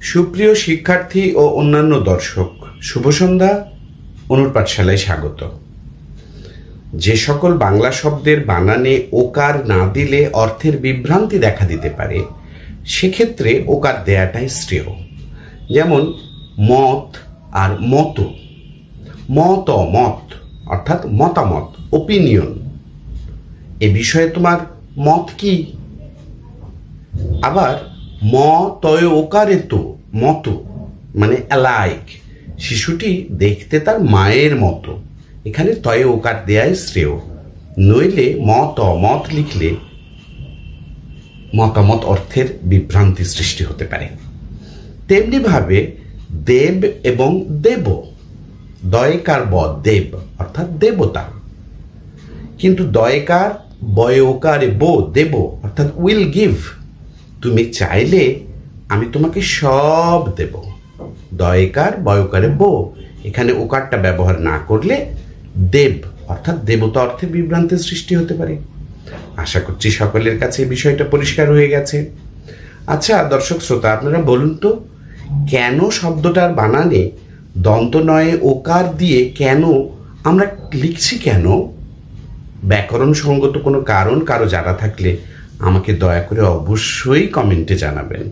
সুপ্রিয় শিক্ষার্থী ও অন্যান্য দর্শক, শুভ সন্ধ্যা। অনুর পাঠশালায় স্বাগত। যে সকল বাংলা শব্দের বানানে ওকার না দিলে অর্থের বিভ্রান্তি দেখা দিতে পারে, সেক্ষেত্রে ওকার দেয়াটাই শ্রেয়। যেমন মত আর মত। মত অর্থাৎ মতামত, ওপিনিয়ন। এ বিষয়ে তোমার মত কি? আবার ম তয় ওকারে তো মতো, মানে অ্যালাইক, শিশুটি দেখতে তার মায়ের মতো। এখানে তয়ে ওকার দেয়াই শ্রেয়। নইলে মত লিখলে মতামত অর্থের বিভ্রান্তি সৃষ্টি হতে পারে। তেমনিভাবে দেব এবং দেব, দয়কার ব দেব অর্থাৎ দেবতা, কিন্তু দয়কার বয়কারে বো দেব অর্থাৎ উইল গিভ। তুমি চাইলে আমি তোমাকে সব দেব। দয়কার বয়কারে বো, এখানে ওকারটা ব্যবহার না করলে দেব অর্থাৎ দেবতা অর্থে বিভ্রান্তির সৃষ্টি হতে পারে। আশা করছি সকলের কাছে এই বিষয়টা পরিষ্কার হয়ে গেছে। আচ্ছা দর্শক শ্রোতা, আপনারা বলুন তো, কেন শব্দটার বানানে দন্তনয়ে ওকার দিয়ে কেন আমরা লিখছি? কেন? ব্যাকরণ সঙ্গত কোনো কারণ কারো জানা থাকলে আমাকে দয়া করে অবশ্যই কমেন্টে জানাবেন।